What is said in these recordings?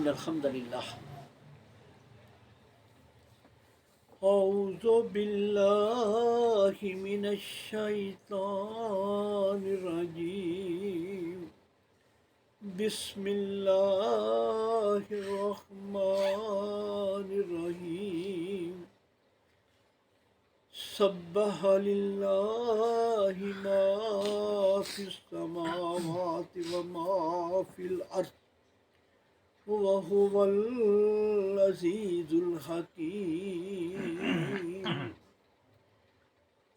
إن الحمد لله أعوذ بالله من الشيطان الرجيم بسم الله الرحمن الرحيم سبح لله ما في السماوات وما في الأرض وهو العزيز الحكيم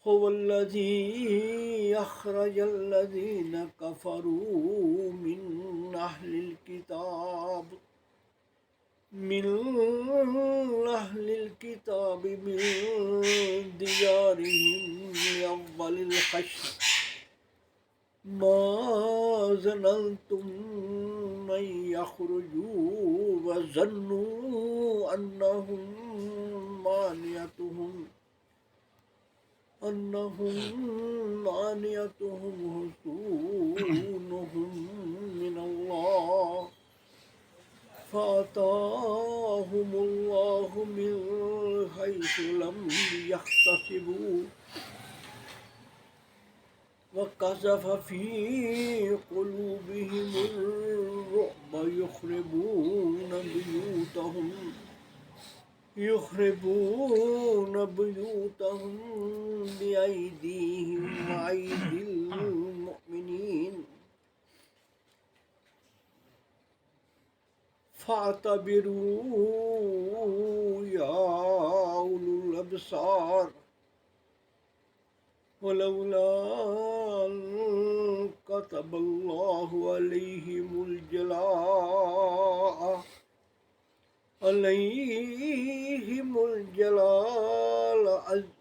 هو الذي أخرج الذين كفروا من أهل الكتاب من ديارهم لأول الحشر ما ظننتم أن يخرجوا وظنوا أنهم مانعتهم حصونهم من الله فأتاهم الله من حيث لم يحتسبوا وقذف في قلوبهم الرعب يخربون بيوتهم بأيديهم وأيدي المؤمنين فاعتبروا يا أولو الأبصار ولولا أن كتب الله عليهم الجلال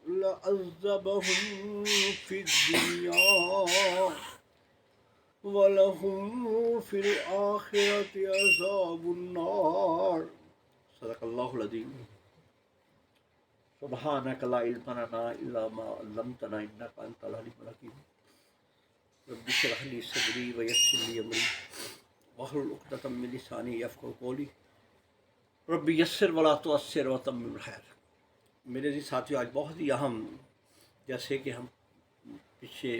لعذبهم في الدنيا ولهم في الآخرة عذاب النار صدق اللہ العظیم سبحانک لا علم لنا الا ما علمتنا انک انت العلیم الحکیم رب اشرح لي صدری ویسر لي امری واحلل عقدۃ من لسانی یفقہوا قولی رب یسر ولا تعسر وتمم الخیر۔ میرے عزیز ساتھیو، آج بہت ہی اہم، جیسے کہ ہم پچھلے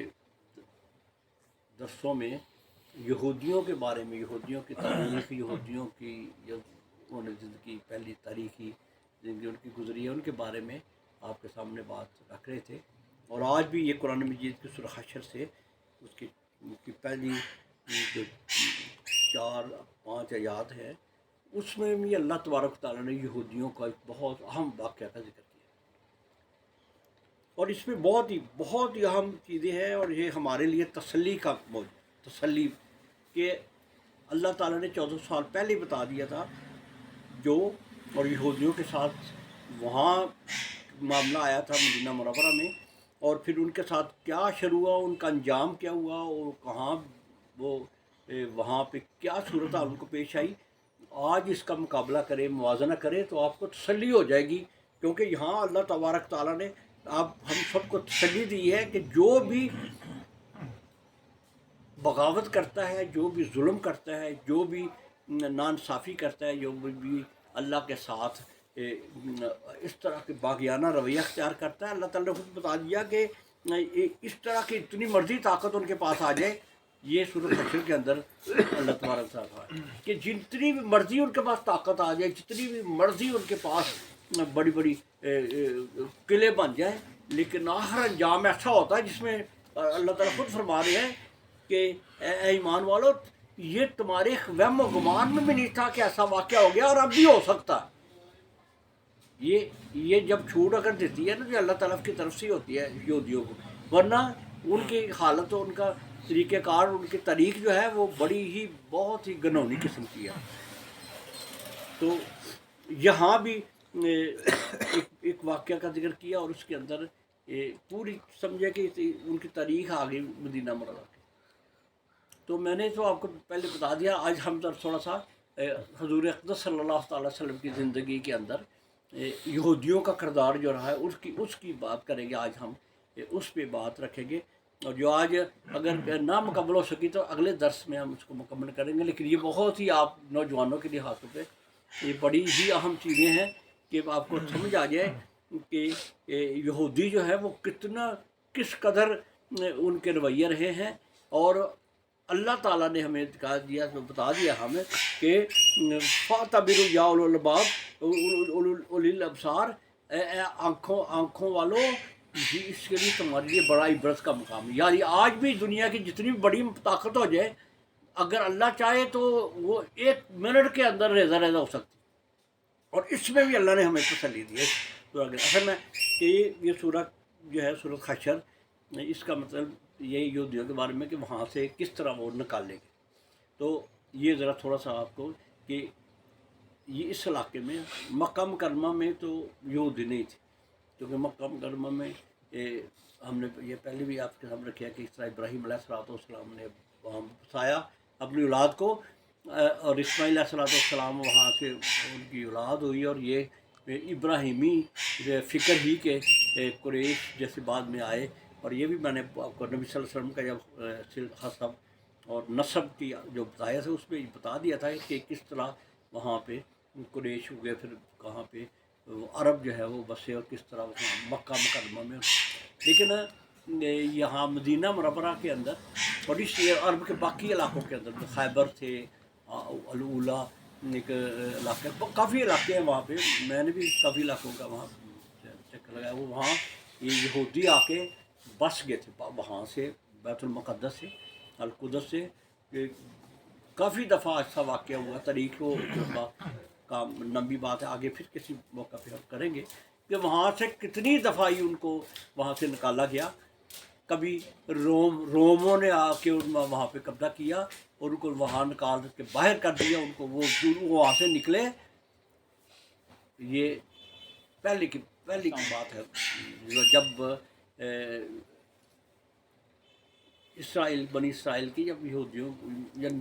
درسوں میں یہودیوں کے بارے میں، یہودیوں کی تاریخ، یہودیوں کی انہوں نے زندگی، پہلی تاریخی زندگی ان کی گزری ہے، ان کے بارے میں آپ کے سامنے بات رکھ رہے تھے۔ اور آج بھی یہ قرآن مجید کی سورہ حشر سے اس کی پہلی جو 4-5 آیات ہیں، اس میں بھی اللہ تبارک و تعالیٰ نے یہودیوں کا ایک بہت اہم واقعہ کا ذکر کیا، اور اس میں بہت ہی اہم چیزیں ہیں، اور یہ ہمارے لیے تسلی کا تسلی کہ اللہ تعالیٰ نے 1400 سال پہلے بتا دیا تھا اور یہودیوں کے ساتھ وہاں معاملہ آیا تھا مدینہ منورہ میں، اور پھر ان کے ساتھ کیا شروع ہوا، ان کا انجام کیا ہوا، اور کہاں وہ وہاں پہ کیا صورتحال ان کو پیش آئی۔ آج اس کا مقابلہ کرے، موازنہ کرے تو آپ کو تسلی ہو جائے گی، کیونکہ یہاں اللہ تبارک تعالیٰ نے ہم سب کو تسلی دی ہے کہ جو بھی بغاوت کرتا ہے، جو بھی ظلم کرتا ہے، جو بھی ناانصافی کرتا ہے، جو بھی اللہ کے ساتھ اس طرح کے باغیانہ رویہ اختیار کرتا ہے، اللہ تعالیٰ نے خود بتا دیا کہ اس طرح کی اتنی مرضی طاقت ان کے پاس آ جائے، یہ سورۃ حشر کے اندر اللہ تبارک تعالیٰ کہ جتنی بھی مرضی ان کے پاس طاقت آ جائے، جتنی بھی مرضی ان کے پاس بڑی بڑی قلعے بن جائیں، لیکن آخر انجام ایسا ہوتا ہے جس میں اللہ تعالیٰ خود فرما رہے ہیں کہ اے ایمان والو، یہ تمہارے وہم و گمان میں بھی نہیں تھا کہ ایسا واقعہ ہو گیا، اور اب بھی ہو سکتا ہے۔ یہ جب چھوٹ اگر دیتی ہے نا، جو اللہ تعالیٰ کی طرف سے ہوتی ہے یہودیوں کو، ورنہ ان کی حالت، ان کا طریقہ کار، ان کی تاریخ جو ہے وہ بہت ہی گھنونی قسم کی ہے۔ تو یہاں بھی ایک واقعہ کا ذکر کیا، اور اس کے اندر پوری سمجھے کہ ان کی تاریخ آ گئی مدینہ منورہ کی۔ تو میں نے تو آپ کو پہلے بتا دیا، آج ہم تھوڑا سا حضور اقدس صلی اللہ تعالی وسلم کی زندگی کے اندر یہودیوں کا کردار جو رہا ہے اس کی بات کریں گے۔ آج ہم اس پہ بات رکھیں گے اور جو آج اگر نہ مکمل ہو سکی تو اگلے درس میں ہم اس کو مکمل کریں گے، لیکن یہ بہت ہی آپ نوجوانوں کے لحاظ پہ یہ بڑی ہی اہم چیزیں ہیں کہ آپ کو سمجھ آ جائے کہ یہودی جو ہے وہ کس قدر ان کے رویے رہے ہیں، اور اللہ تعالیٰ نے ہمیں بتا دیا ہمیں کہ فَاعْتَبِرُوا یا اولو الالباب اولی الابصار، اے آنکھوں والوں، جی اس کے لیے تمہارے لیے بڑا عبرت کا مقام ہے۔ یعنی آج بھی دنیا کی جتنی بڑی طاقت ہو جائے، اگر اللہ چاہے تو وہ 1 منٹ کے اندر ریزہ ہو سکتی، اور اس میں بھی اللہ نے ہمیں تسلی دی ہے۔ تو اصل میں کہ یہ سورت جو ہے سورت حشر، اس کا مطلب یہی یہودیوں کے بارے میں کہ وہاں سے کس طرح وہ نکالے گے۔ تو یہ ذرا تھوڑا سا آپ کو کہ یہ اس علاقے میں مکہ مکرمہ میں تو یہودی نہیں تھے، کیونکہ مکہ مکرمہ میں ہم نے یہ پہلے بھی آپ کے سامنے رکھا کہ اس طرح ابراہیم علیہ السلام نے وہاں بسایا اپنی اولاد کو، اور اسماعیل علیہ السلام وہاں سے ان کی اولاد ہوئی، اور یہ ابراہیمی فکر ہی کے قریش جیسے بعد میں آئے۔ اور یہ بھی میں نے آپ کو نبی صلی اللہ علیہ وسلم کا جب حسب اور نسب کی جو بتایا تھا اس میں بتا دیا تھا کہ کس طرح وہاں پہ قریش ہوئے، پھر کہاں پہ عرب جو ہے وہ بسے، اور کس طرح وہاں مکہ مکرمہ میں۔ لیکن یہاں مدینہ منورہ کے اندر اور اس عرب کے باقی علاقوں کے اندر خیبر تھے، الاولیٰ ایک علاقہ، کافی علاقے ہیں وہاں پہ، میں نے بھی کافی علاقوں کا وہاں چکر لگایا، وہ وہاں یہ یہودی آ کے بس گئے تھے وہاں سے، بیت المقدس سے، القدس سے۔ کافی دفعہ ایسا واقعہ ہوا، تاریخ کا لمبی بات ہے، آگے پھر کسی موقع پہ ہم کریں گے کہ وہاں سے کتنی دفعہ ہی ان کو وہاں سے نکالا گیا۔ کبھی روموں نے آ کے وہاں پہ قبضہ کیا اور ان کو وہاں نکال کے باہر کر دیا، ان کو وہ وہاں سے نکلے۔ یہ پہلے کی بات ہے، جب بنی اسرائیل کی، جب یہودیوں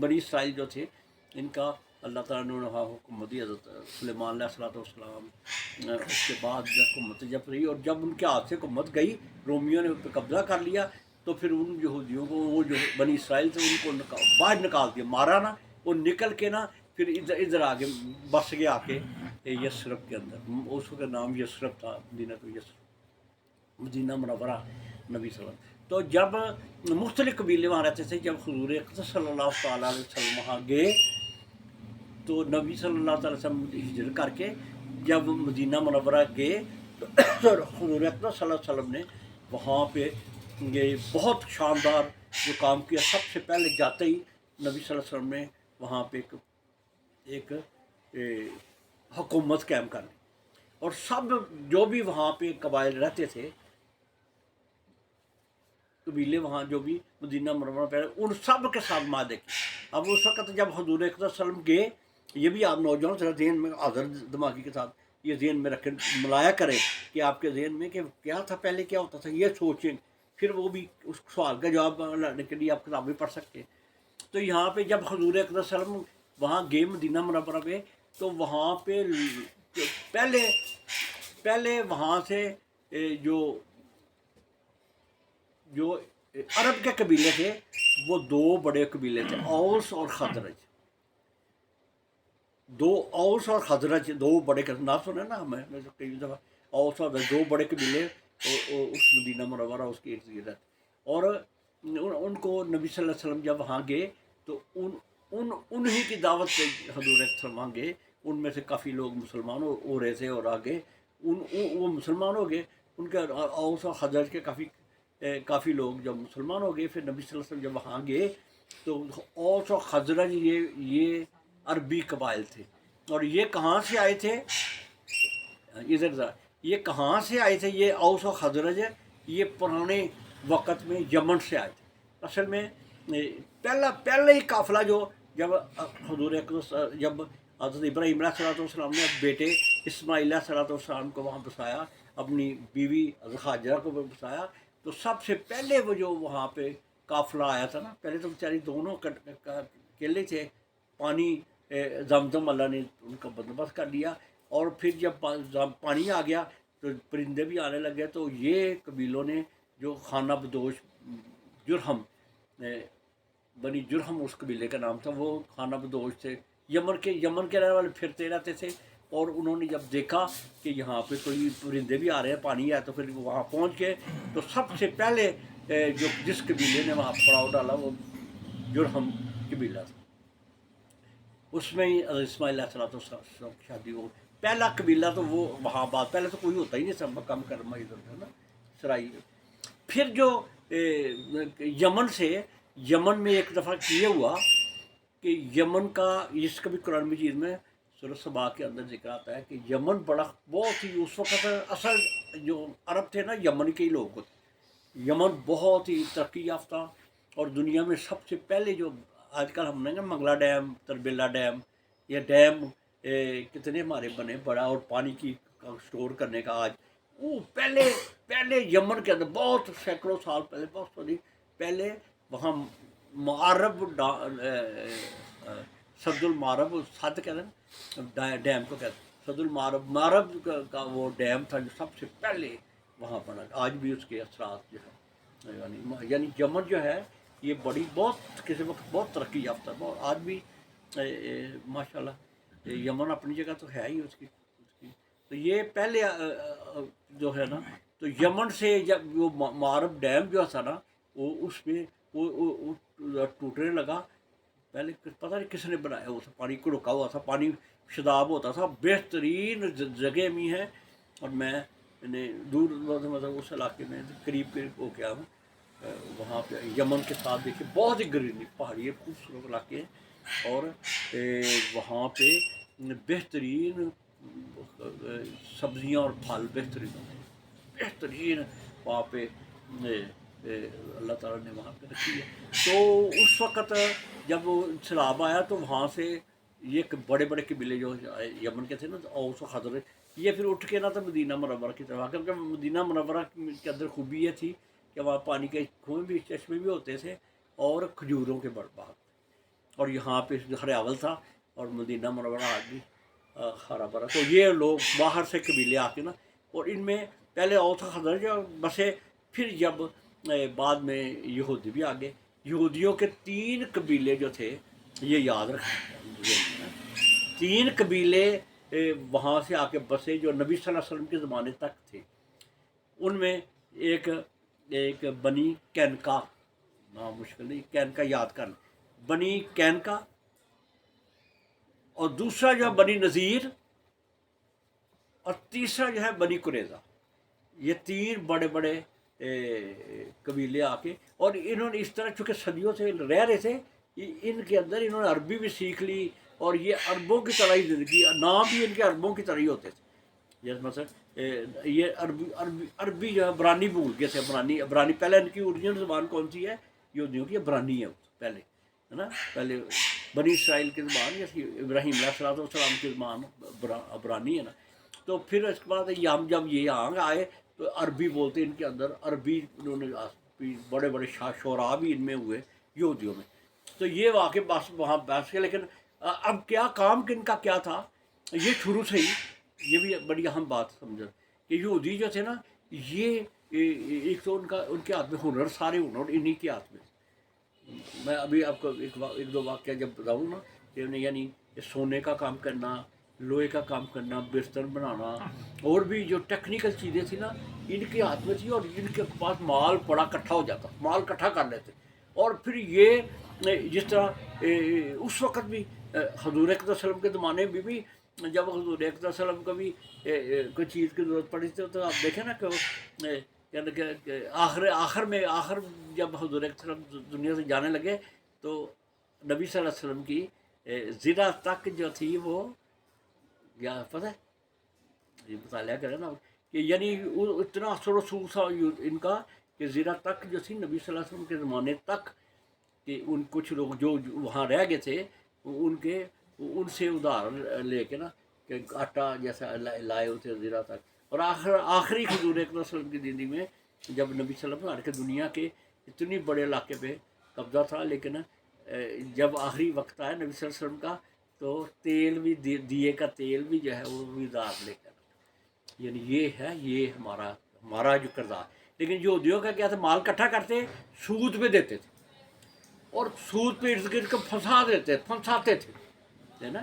بنی اسرائیل جو تھے ان کا اللہ تعالیٰ نے وہاں حکومت دی، حضرت سلیمان علیہ السلام، اس کے بعد حکومت جب رہی، اور جب ان کے ہاتھ سے حکومت گئی، رومیوں نے ان پہ قبضہ کر لیا، تو پھر ان یہودیوں کو، وہ جو بنی اسرائیل تھے ان کو باہر نکال دیا، مارا نہ، وہ نکل کے نا پھر ادھر آگے بس گیا آ کے یثرب کے اندر، اس کا نام یثرب تھا، مدینہ تو یثرب، مدینہ منورہ نبی صلی اللہ علیہ وسلم۔ تو جب مختلف قبیلے وہاں رہتے تھے، جب حضور اقدس صلی اللہ تعالیٰ علیہ وسلم وہاں گئے تو نبی صلی اللہ تعالیٰ وسلم ہجرت کر کے جب مدینہ منورہ گئے تو حضور اقدس صلی اللہ علیہ وسلم نے وہاں پہ یہ بہت شاندار جو کام کیا۔ سب سے پہلے جاتے ہی نبی صلی اللہ علیہ وسلم نے وہاں پہ ایک حکومت قائم کر لی، اور سب جو بھی وہاں پہ قبائل رہتے تھے، قبیلے وہاں جو بھی مدینہ منورہ پہ ان سب کے ساتھ معاہدے کی۔ اب اس وقت جب حضور اقدس صلی اللہ علیہ وسلم گئے، یہ بھی آپ نوجوان ذرا ذہن میں حاضر دماغی کے ساتھ یہ ذہن میں رکھیں، ملایا کریں کہ آپ کے ذہن میں کہ کیا تھا پہلے، کیا ہوتا تھا، یہ سوچیں، پھر وہ بھی اس سوال کا جواب لانے کے لیے آپ کتابیں پڑھ سکتے ہیں۔ تو یہاں پہ جب حضور اقدس صلی اللہ علیہ وسلم وہاں گئے مدینہ منورہ پہ، تو وہاں پہ پہلے وہاں سے جو عرب کے قبیلے تھے وہ 2 بڑے قبیلے تھے، اوس اور خزرج۔ اوس اور خزرج 2 بڑے، نام سنے نا ہمیں کئی دفعہ، اوس اور 2 بڑے قبیلے اس مدینہ منورہ اس کی ارد گرد، اور ان کو نبی صلی اللہ علیہ وسلم جب وہاں گئے تو انہی کی دعوت پہ حضور اکرم وہاں گئے، ان میں سے کافی لوگ مسلمان ہو رہے تھے، اور آگے وہ مسلمان ہو گئے، ان کے اوس اور خزرج کے کافی لوگ جب مسلمان ہو گئے، پھر نبی صلی اللہ علیہ وسلم جب وہاں گئے تو اوس اور خزرج یہ عربی قبائل تھے، اور یہ کہاں سے آئے تھے، یہ کہاں سے آئے تھے، یہ اوس و خزرج یہ پرانے وقت میں یمن سے آئے تھے۔ اصل میں پہلا ہی قافلہ جو جب حضور اقدس جب حضرت ابراہیم علیہ السلام نے بیٹے اسماعیل علیہ السلام کو وہاں بسایا، اپنی بیوی حضرت ہاجرہ کو بسایا، تو سب سے پہلے وہ جو وہاں پہ قافلہ آیا تھا نا، پہلے تو بیچاری دونوں اکیلے تھے، پانی زمزم اللہ نے ان کا بندوبست کر لیا، اور پھر جب پانی آ گیا تو پرندے بھی آنے لگے، تو یہ قبیلوں نے جو خانہ بدوش جرہم، بنی جرہم اس قبیلے کا نام تھا، وہ خانہ بدوش تھے، یمن کے رہنے والے پھرتے رہتے تھے، اور انہوں نے جب دیکھا کہ یہاں پہ کوئی پرندے بھی آ رہے ہیں، پانی ہے، تو پھر وہاں پہنچ گئے. تو سب سے پہلے جس قبیلے نے وہاں پڑاؤ ڈالا وہ جرہم قبیلہ تھا. اس میں ہی اسماعیل علیہ السلام کی شادی ہو. پہلا قبیلہ تو وہ وہاں بات، پہلے تو کوئی ہوتا ہی نہیں، سب کم کرما ادھر جو ہے نا سرائی. پھر جو یمن میں ایک دفعہ یہ ہوا کہ یمن کا، اس کا بھی قرآن مجید میں سورۃ سبا کے اندر ذکر آتا ہے کہ یمن بہت ہی اس وقت اصل جو عرب تھے نا یمن کے ہی لوگ ہوتے. یمن بہت ہی ترقی یافتہ، اور دنیا میں سب سے پہلے جو آج کل ہم نے نا منگلا ڈیم، تربیلا ڈیم، یہ ڈیم کتنے ہمارے بنے بڑا، اور پانی کی اسٹور کرنے کا آج، وہ پہلے یمن کے اندر بہت سینکڑوں سال پہلے، بہت پہلے وہاں معرب سد المعرب، سد کہتے ہیں ڈیم کو کہتے ہیں سد معرب کا وہ ڈیم تھا جو سب سے پہلے وہاں بنا. آج بھی اس کے اثرات جو ہے یعنی یمن جو ہے یہ بہت کسی وقت بہت ترقی یافتہ ہے، آج بھی ماشاء اللہ یمن اپنی جگہ تو ہے ہی اس کی. تو یہ پہلے جو ہے نا، تو یمن سے جب وہ معرب ڈیم جو تھا نا، وہ اس میں وہ ٹوٹنے لگا. پہلے پتہ نہیں کس نے بنایا، وہ پانی کو رکا ہوا تھا، پانی شداب ہوتا تھا، بہترین جگہ میں ہے. اور میں دور مطلب اس علاقے میں قریب ہو گیا ہوں، وہاں پہ یمن کے ساتھ دیکھے بہت ہی گرینری پہاڑی خوبصورت علاقے ہیں، اور وہاں پہ بہترین سبزیاں اور پھل بہترین وہاں پہ اللہ تعالیٰ نے وہاں پہ رکھی ہے. تو اس وقت جب وہ سیلاب آیا تو وہاں سے یہ بڑے بڑے قبیلے جو یمن کے تھے نا، اوس و خزرج، یہ پھر اٹھ کے نا تو مدینہ منورہ کی طرف، کیونکہ مدینہ منورہ کے اندر خوبی یہ تھی کہ وہاں پانی کے کنویں بھی، چشمے بھی ہوتے تھے، اور کھجوروں کے باغ، اور یہاں پہ ہریاول تھا، اور مدینہ منورہ آج بھی ہرا بھرا. تو یہ لوگ باہر سے قبیلے آ کے نا، اور ان میں پہلے اوس و خزرج بسے، پھر جب بعد میں یہودی بھی آ گئے. یہودیوں کے 3 قبیلے جو تھے، یہ یاد رکھیں، 3 قبیلے وہاں سے آ کے بسے جو نبی صلی اللہ علیہ وسلم کے زمانے تک تھے. ان میں ایک بنی کینکا، مشکل نہیں کینکا یاد کرنا، بنی کینکا، اور دوسرا جو ہے بنی نذیر، اور تیسرا جو ہے بنی قریظہ. یہ 3 بڑے بڑے قبیلے آ کے، اور انہوں نے اس طرح چونکہ صدیوں سے رہ رہے تھے، ان کے اندر انہوں نے عربی بھی سیکھ لی، اور یہ عربوں کی طرح ہی زندگی، نام بھی ان کے عربوں کی طرح ہی ہوتے تھے. جیسے مثلا یہ عربی جو ہے عبرانی بھول گئے تھے. عبرانی پہلے ان کی اوریجنل زبان کون سی ہے؟ یہودیوں کی عبرانی ہے پہلے، ہے نا. پہلے بنی اسرائیل کی زبان جیسے ابراہیم علیہ السلام کی زبان عبرانی ہے نا. تو پھر اس کے بعد ہم جب یہاں آئے تو عربی بولتے، ان کے اندر عربی انہوں نے بڑے بڑے شعراء بھی ان میں ہوئے یہودیوں میں. تو یہ واقع بس وہاں بحث کے، لیکن اب کیا کام کن کا کیا تھا، یہ شروع سے ہی یہ بھی بڑی اہم بات سمجھا کہ یہودی جو تھے نا، یہ ایک تو ان کے ہاتھ میں ہنر، سارے ہنر انہی کے ہاتھ میں. میں ابھی آپ کو ایک دو واقعہ جب بتاؤں نا، یعنی سونے کا کام کرنا، لوہے کا کام کرنا، بستر بنانا، اور بھی جو ٹیکنیکل چیزیں تھیں نا ان کے ہاتھ میں تھی، اور ان کے پاس مال بڑا اکٹھا ہو جاتا، مال اکٹھا کر لیتے. اور پھر یہ جس طرح اس وقت بھی حضور اقدس وسلم کے زمانے میں بھی جب حضور اقدس وسلم کو بھی کوئی چیز کی ضرورت پڑی تھی، تو آپ دیکھیں نا کہ آخر جب حضور اقدس وسلم دنیا سے جانے لگے تو نبی صلی اللہ علیہ وسلم کی زرہ تک جو تھی وہ کیا پتہ ہے، یہ مطالعہ کریں نا کہ یعنی اتنا اثر و رسوخ تھا ان کا کہ زرہ تک جو تھی نبی صلی اللہ علیہ وسلم کے زمانے تک، کہ ان کچھ لوگ جو وہاں رہ گئے تھے ان سے ادھار لے کے نا کہ آٹا جیسا لائے ہوتے زرہ تک. اور آخری حضور اقدس وسلم کی زندگی میں جب نبی صلی اللہ علیہ وسلم کے دنیا کے اتنی بڑے علاقے پہ قبضہ تھا، لیکن جب آخری وقت آیا نبی صلی اللہ علیہ وسلم کا تو تیل بھی دیے کا تیل بھی جو ہے وہ بھی ادھار لے کر. یعنی یہ ہے، یہ ہمارا جو کردار. لیکن یہودیوں کا کیا تھا، مال اکٹھا کرتے سود پہ دیتے تھے اور سود پہ ارد گرد کو پھنساتے تھے، ہے نا.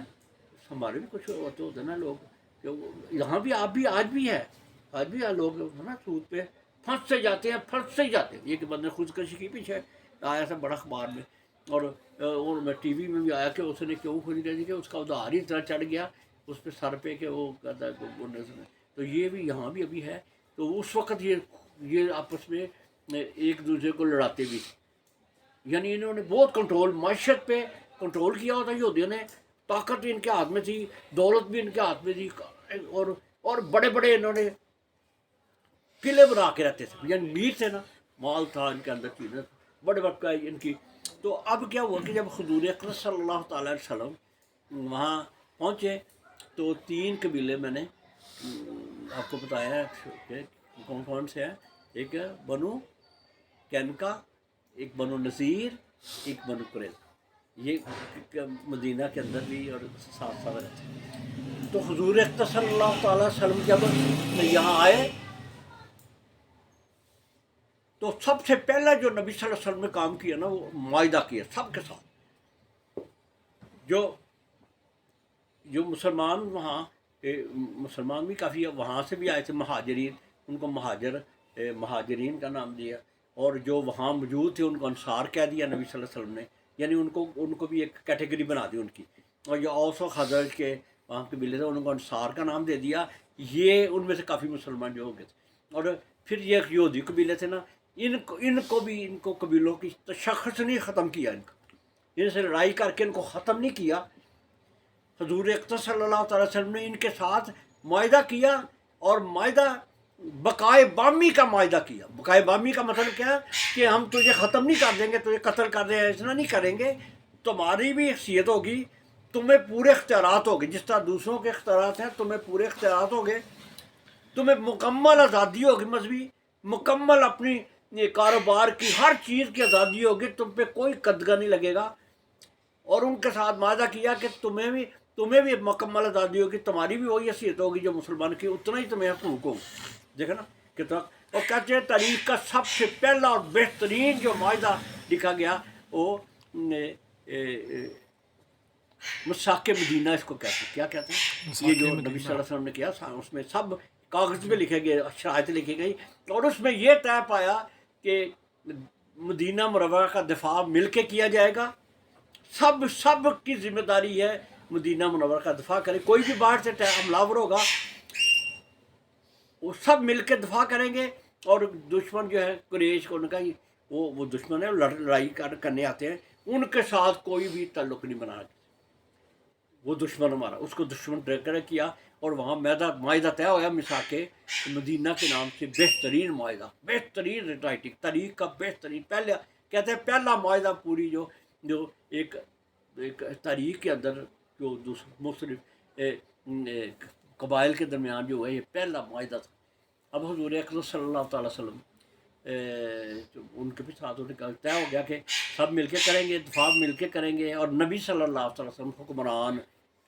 ہمارے بھی کچھ ہوتے نا لوگ کہ یہاں بھی آپ بھی آج بھی ہے، آج بھی لوگ ہے نا سود پہ پھنستے جاتے ہیں. یہ کہ بندے خودکشی کی پیچھے آیا تھا بڑا اخبار میں، اور میں ٹی وی میں بھی آیا کہ اس نے کیوں خودکشی کی، اس کا ادھار ہی اتنا چڑھ گیا اس پہ سر پہ کہ وہ کہتا ہے. تو یہ بھی یہاں بھی ابھی ہے. تو اس وقت یہ آپس میں ایک دوسرے کو لڑاتے بھی تھے. یعنی انہوں نے بہت کنٹرول معیشت پہ کنٹرول کیا ہوتا. یہودیوں نے طاقت بھی ان کے ہاتھ میں تھی، دولت بھی ان کے ہاتھ میں تھی، اور بڑے بڑے انہوں نے قلعے بنا کے رہتے تھے. یعنی امیر تھے نا، مال تھا ان کے اندر، چیزیں بڑے بڑے ان کی. تو اب کیا ہوا کہ جب حضور اکرم صلی اللہ تعالی علیہ وسلم وہاں پہنچے تو 3 قبیلے میں نے آپ کو بتایا ہے کہ کون کون سے ہیں. ایک بنو کینکا، ایک بنو نذیر، ایک بنو قریظہ. یہ مدینہ کے اندر بھی اور ساتھ ساتھ رہتے ہیں. تو حضور اکرم صلی اللہ تعالیٰ وسلم جب یہاں آئے تو سب سے پہلا جو نبی صلی اللہ علیہ وسلم نے کام کیا نا، وہ معاہدہ کیا سب کے ساتھ. جو مسلمان وہاں مسلمان بھی کافی وہاں سے بھی آئے تھے مہاجرین، ان کو مہاجرین کا نام دیا. اور جو وہاں موجود تھے ان کو انصار کہہ دیا نبی صلی اللہ علیہ وسلم نے. یعنی ان کو بھی ایک کیٹیگری بنا دی ان کی. اور جو اوس و خزرج کے وہاں قبیلے تھے ان کو انصار کا نام دے دیا. یہ ان میں سے کافی مسلمان جو ہو گئے تھے. اور پھر یہ یہودی قبیلے تھے نا، ان کو قبیلوں کی تشخص نہیں ختم کیا. ان سے لڑائی کر کے ان کو ختم نہیں کیا. حضور اکرم صلی اللہ تعالی وسلم نے ان کے ساتھ معاہدہ کیا، اور معاہدہ بقائے بامی کا معاہدہ کیا. بقائے بامی کا مطلب کیا ہے کہ ہم تجھے ختم نہیں کر دیں گے، تجھے قتل کر دیں، اتنا نہیں کریں گے. تمہاری بھی حیثیت ہوگی، تمہیں پورے اختیارات ہوگے جس طرح دوسروں کے اختیارات ہیں، تمہیں پورے اختیارات ہوگے. تمہیں مکمل آزادی ہوگی مذہبی، مکمل اپنی کاروبار کی ہر چیز کی آزادی ہوگی، تم پہ کوئی قدغن نہیں لگے گا. اور ان کے ساتھ معاہدہ کیا کہ تمہیں بھی مکمل آزادی ہوگی، تمہاری بھی وہی حیثیت ہوگی جو مسلمان کی، اتنا ہی تمہیں حقوق ہوگا. دیکھا نا کتنا. اور کہتے ہیں تاریخ کا سب سے پہلا اور بہترین جو معاہدہ لکھا گیا وہ مساق مدینہ اس کو کہتے ہیں. کیا کہتے ہیں؟ یہ جو نبی صلی اللہ علیہ وسلم نے کیا، اس میں سب کاغذ پہ لکھے گئے، شرائط لکھی گئی. اور اس میں یہ طے پایا کہ مدینہ منورہ کا دفاع مل کے کیا جائے گا. سب کی ذمہ داری ہے مدینہ منورہ کا دفاع کرے. کوئی بھی باہر سے حملہ ہوگا وہ سب مل کے دفاع کریں گے. اور دشمن جو ہے قریش کو، ان کا وہ دشمن ہے، لڑائی کرنے آتے ہیں، ان کے ساتھ کوئی بھی تعلق نہیں بنا. وہ دشمن ہمارا، اس کو دشمن ڈر کیا. اور وہاں معاہدہ طے ہوا میثاق مدینہ کے نام سے. بہترین معاہدہ، بہترین رائٹنگ، تاریخ کا بہترین پہلا، کہتے ہیں پہلا معاہدہ پوری جو ایک تاریخ کے اندر جو مختلف قبائل کے درمیان جو ہے یہ پہلا معاہدہ تھا. اب حضور اکرم صلی اللہ تعالی وسلم ان کے بھی ساتھ طے ہو گیا کہ سب مل کے کریں گے، دفاع مل کے کریں گے. اور نبی صلی اللہ تعالی وسلم حکمران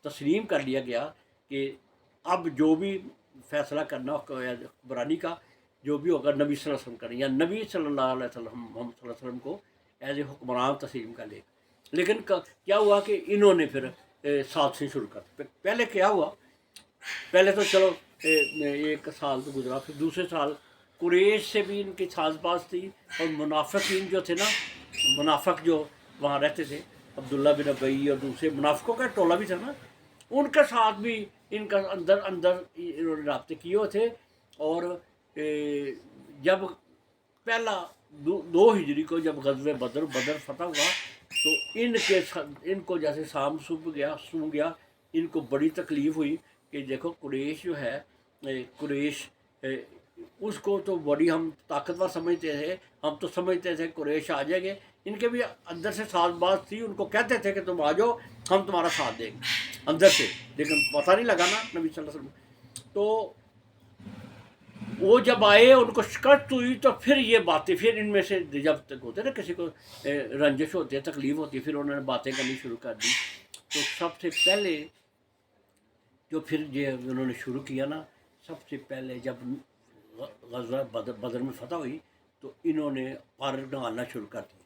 تسلیم کر لیا گیا کہ اب جو بھی فیصلہ کرنا حکمرانی کا جو بھی ہوگا نبی صلی اللہ علیہ وسلم کریں، یا نبی صلی اللہ علیہ وسلم محمد صلی اللہ علیہ وسلم کو ایز اے حکمران تسلیم کر لے. لیکن کیا ہوا کہ انہوں نے پھر ساتھ سے شروع کر. پہلے کیا ہوا، پہلے تو چلو 1 سال تو گزرا، پھر دوسرے سال قریش سے بھی ان کی ساز باز تھی. اور منافقین جو تھے نا، منافق جو وہاں رہتے تھے، عبداللہ بن ابی اور دوسرے منافقوں کا ٹولہ بھی تھا نا، ان کے ساتھ بھی ان کا اندر انہوں نے رابطے کیے ہوئے تھے. اور جب پہلا 2 ہجری کو جب غزوہ بدر فتح ہوا تو ان کو جیسے سام سو گیا. ان کو بڑی تکلیف ہوئی کہ دیکھو قریش جو ہے، قریش اس کو تو بڑی ہم طاقتور سمجھتے تھے، ہم تو سمجھتے تھے قریش آ جائیں گے. ان کے بھی اندر سے ساز باز تھی، ان کو کہتے تھے کہ تم آ جاؤ، ہم تمہارا ساتھ دیں گے اندر سے. لیکن پتہ نہیں لگا نا نبی صلی اللہ علیہ وسلم. تو وہ جب آئے ان کو شکست ہوئی تو پھر یہ باتیں، پھر ان میں سے جب تک ہوتے نا کسی کو رنجش ہوتی ہے، تکلیف ہوتی ہے، پھر انہوں نے باتیں کرنی شروع کر دی. تو سب سے پہلے جو پھر یہ انہوں نے شروع کیا نا، سب سے پہلے جب غزوہ بدر میں فتح ہوئی تو انہوں نے پر ڈالنا شروع کر دی،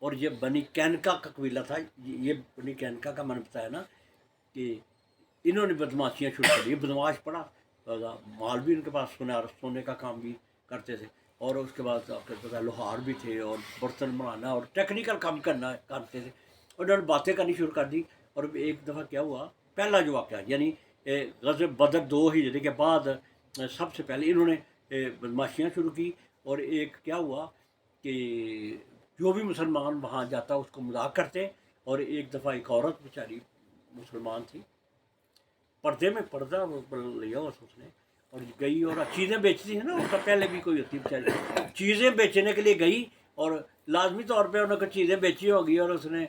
اور یہ بنی کینکا کا قبیلہ تھا، یہ بنی کینکا کا میں نے بتایا نا کہ انہوں نے بدماشیاں شروع کر دی، یہ بدماش پڑا، مال بھی ان کے پاس سونے کا کام بھی کرتے تھے، اور اس کے بعد آپ کو پتا لوہار بھی تھے، اور برتن بنانا اور ٹیکنیکل کام کرتے تھے، اور انہوں نے باتیں کرنی شروع کر دی۔ اور ایک دفعہ کیا ہوا، پہلا جو واقعہ یعنی غزوہ بدر 2 ہجری کے بعد سب سے پہلے انہوں نے بدماشیاں شروع کی، اور ایک کیا ہوا کہ جو بھی مسلمان وہاں جاتا اس کو مذاق کرتے، اور ایک دفعہ ایک عورت بیچاری مسلمان تھی، پردے میں پردہ لیا اس نے، اور گئی اور چیزیں بیچتی ہیں نا، اس کا پہلے بھی کوئی ہوتی بیچاری، چیزیں بیچنے کے لیے گئی، اور لازمی طور پہ انہوں نے چیزیں بیچی ہوگی، اور اس نے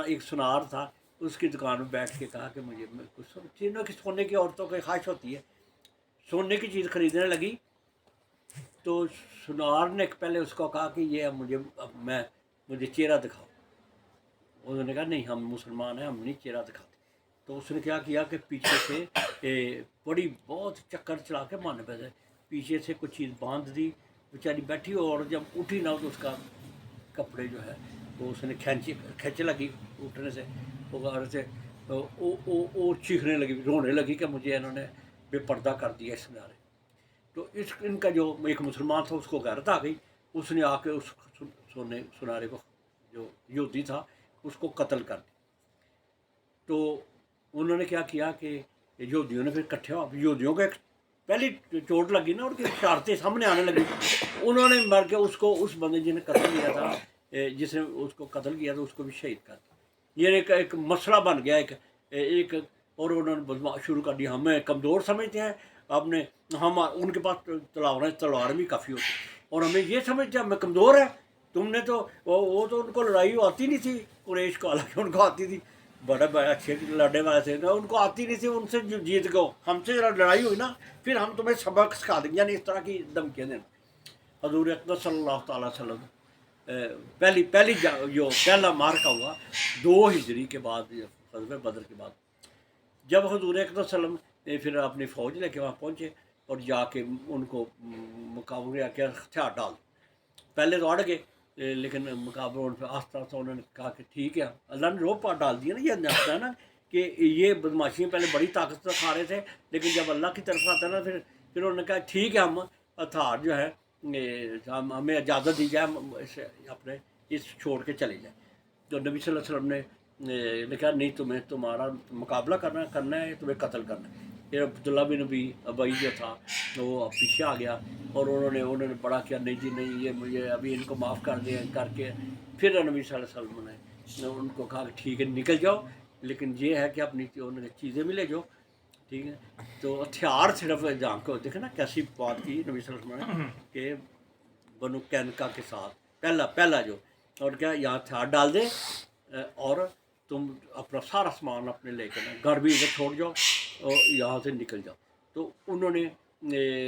ایک سنار تھا اس کی دکان میں بیٹھ کے کہا کہ مجھے کچھ چیزوں کی، سونے کی عورتوں کی خواہش ہوتی ہے، سونے کی چیز خریدنے لگی، تو سنار نے پہلے اس کو کہا کہ یہ مجھے چہرہ دکھاؤ، انہوں نے کہا نہیں ہم مسلمان ہیں، ہم نہیں چہرہ دکھاتے، تو اس نے کیا کیا کہ پیچھے سے بڑی بہت چکر چلا کے مارنے پہ پیچھے سے کچھ چیز باندھ دی، بیچاری بیٹھی، اور جب اٹھی نہ تو اس کا کپڑے جو ہے وہ اس نے کھینچے لگی اٹھنے سے، وہ چیخنے لگی، رونے لگی کہ مجھے انہوں نے بے پردہ کر دیا اس سنارے۔ تو ان کا جو ایک مسلمان تھا اس کو غیرت آ گئی، اس نے آ کے اس سنارے کو جو یہودی تھا اس کو قتل کر دیا۔ تو انہوں نے کیا کیا کہ یہودیوں نے پھر اکٹھے ہوا، یہودیوں کو ایک پہلی چوٹ لگی نا، ان کی شرارتیں سامنے آنے لگی، انہوں نے مر کے اس بندے جس نے قتل کیا تھا، جس نے اس کو قتل کیا تھا اس کو بھی شہید کر دیا۔ یہ ایک مسئلہ بن گیا ایک اور انہوں نے شروع کر دیا، ہمیں کمزور سمجھتے ہیں، ہم ان کے پاس تلوار بھی کافی ہوتی، اور ہمیں یہ سمجھتے ہیں ہمیں کمزور ہے، تم نے تو وہ تو ان کو لڑائی آتی نہیں تھی، قریش کو، حالانکہ ان کو آتی تھی، بڑے اچھے لڑنے والے تھے، ان کو آتی نہیں تھی، ان سے جیت گئے، ہم سے لڑائی ہوئی نا پھر ہم تمہیں سبق سکھا دیں گے، یعنی اس طرح کی دھمکیاں دینا۔ حضور اکرم صلی اللہ تعالیٰ وسلم پہلی جو پہلا مارکا ہوا 2 ہجری کے بعد، غزوہ بدر کے بعد، جب حضور اکرم صلی اللہ علیہ وسلم پھر اپنی فوج لے کے وہاں پہنچے، اور جا کے ان کو مقابلے کے ہتھیار ڈال، پہلے تو اڑ گئے، لیکن مقابلہ ان پہ آہستہ آہستہ انہوں نے کہا کہ ٹھیک ہے، اللہ نے روب پار ڈال دیا نا، یہ جانتا ہے نا کہ یہ بدماشیاں پہلے بڑی طاقت سے کھا رہے تھے، لیکن جب اللہ کی طرف آتا ہے نا پھر انہوں نے کہا ٹھیک ہے، ہم ہتھیار جو ہے ہمیں اجازت دی جائے، ہم اپنے اس چھوڑ کے چلے جائیں۔ تو نبی صلی اللہ علیہ وسلم نے کہا نہیں، تمہارا مقابلہ کرنا ہے، تمہیں قتل کرنا ہے۔ پھر عبداللہ بن ابی جو تھا وہ پیچھے آ گیا، اور انہوں نے بڑا کیا، نہیں جی نہیں، یہ مجھے ابھی ان کو معاف کر دیں کر کے، پھر نبی صلی اللہ علیہ وسلم نے ان کو کہا کہ ٹھیک ہے نکل جاؤ، لیکن یہ ہے کہ اپنی چیزیں بھی لے جاؤ، ٹھیک ہے۔ تو ہتھیار صرف جہاں کو دیکھے نا کیسی بات کی نبی صلی اللہ علیہ وسلم نے کہ بنو کینکا کے ساتھ پہلا جو، اور کیا یہاں ہتھیار ڈال دے، اور تم اپنا سارا سامان اپنے لے کے نا گھر بھی ادھر چھوڑ جاؤ اور یہاں سے نکل جاؤ۔ تو انہوں نے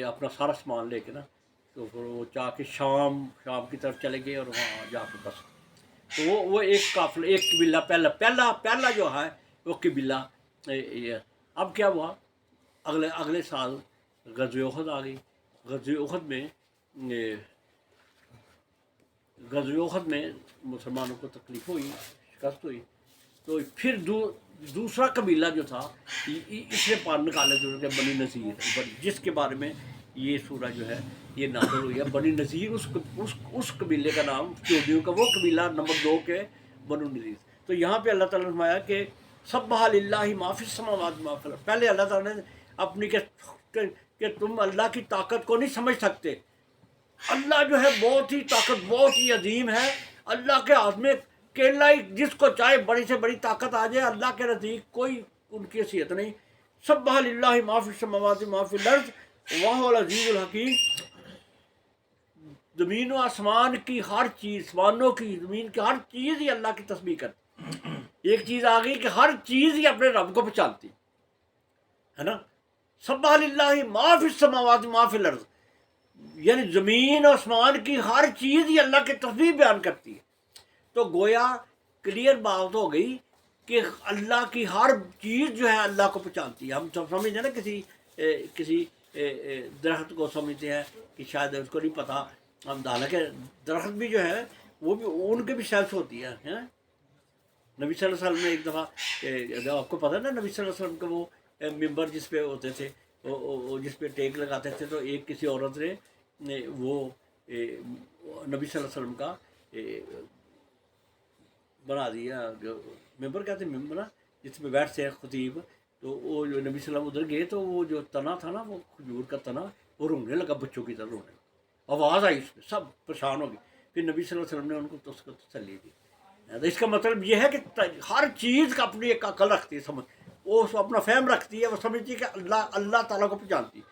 اپنا سارا سامان لے کے نا تو پھر وہ جا کے شام کی طرف چلے گئے، اور وہاں جا کے بس، تو وہ ایک قافلہ، ایک قبیلہ پہلا جو ہے وہ قبیلہ یہ۔ اب کیا ہوا، اگلے سال غزوہ احد آ گئی، غزوہ احد میں مسلمانوں کو تکلیف ہوئی، شکست ہوئی، تو پھر دوسرا قبیلہ جو تھا اس نے پار نکالے تھے کہ بنی نذیر، جس کے بارے میں یہ سورہ جو ہے یہ نازل ہوئی ہے۔ بنی نذیر اس قبیلے کا نام، یہودیوں کا وہ قبیلہ نمبر 2 کے بنو نذیر۔ تو یہاں پہ اللہ تعالیٰ نے فرمایا کہ سبح للہ ما فی السماوات ما فی الارض، پہلے اللہ تعالیٰ نے اپنی کہ تم اللہ کی طاقت کو نہیں سمجھ سکتے، اللہ جو ہے بہت ہی طاقت، بہت ہی عظیم ہے، اللہ کے ہاتھ میں کیلا ہی، جس کو چاہے بڑی سے بڑی طاقت آ جائے، اللہ کے نزدیک کوئی ان کی حیثیت نہیں۔ سبح للہ ما فی السماوات ما فی الارض وہو العزیز الحکیم، زمین و آسمان کی ہر چیز، آسمانوں کی زمین کی ہر چیز ہی اللہ کی تسبیح کرتی۔ ایک چیز آ گئی کہ ہر چیز ہی اپنے رب کو پہچانتی ہے نا، سبح للہ ما فی السماوات ما فی الارض، یعنی زمین و آسمان کی ہر چیز ہی اللہ کی تسبیح بیان کرتی ہے۔ تو گویا کلیئر بات ہو گئی کہ اللہ کی ہر چیز جو ہے اللہ کو پہچانتی ہے۔ ہم سب سمجھتے ہیں نا کسی درخت کو سمجھتے ہیں کہ شاید اس کو نہیں پتہ، ہم حالانکہ درخت بھی جو ہے وہ بھی ان کے بھی سیلف ہوتی ہے نبی صلی اللہ علیہ وسلم نے ایک دفعہ آپ کو پتہ ہے نا، نبی صلی اللہ علیہ وسلم کا وہ ممبر جس پہ ہوتے تھے، وہ جس پہ ٹیک لگاتے تھے، تو ایک کسی عورت نے وہ نبی صلی اللہ علیہ وسلم کا بنا دیا، جو ممبر کہتے ہیں ممبر نا، جس پہ بیٹھتے ہیں خطیب، تو وہ جو نبی صلی اللہ علیہ وسلم ادھر گئے تو وہ جو تنا تھا نا، وہ کھجور کا تنا، وہ رونے لگا بچوں کی طرح رونے لگا، آواز آئی اس میں، سب پریشان ہو گئی، پھر نبی صلی اللہ علیہ وسلم نے ان کو اس کو تسلی دی۔ تو اس کا مطلب یہ ہے کہ ہر چیز کا اپنی ایک عقل رکھتی ہے، سمجھ وہ اپنا فہم رکھتی ہے، وہ سمجھتی ہے کہ اللہ تعالیٰ کو پہچانتی ہے۔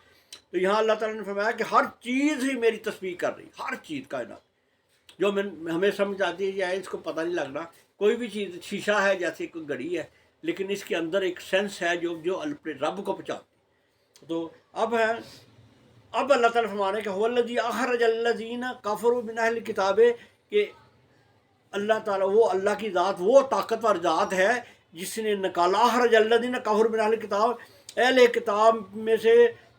تو یہاں اللہ تعالیٰ نے فرمایا کہ ہر چیز ہی میری تسبیح کر رہی، ہر چیز کائنات جو ہمیں سمجھ آتی ہے، یا اس کو پتہ نہیں لگ رہا، کوئی بھی چیز شیشہ ہے جیسے کوئی گھڑی ہے، لیکن اس کے اندر ایک سینس ہے جو اپنے رب کو پہچانتی۔ تو اب اللہ تعالیٰ فرمانے کہ هو الذی اخرج الذین کفروا من اہل الکتاب، کہ اللہ تعالیٰ وہ اللہ کی ذات، وہ طاقتور ذات ہے جس نے نکالا، اخرج الذین کفروا من اہل الکتاب، اہل کتاب میں سے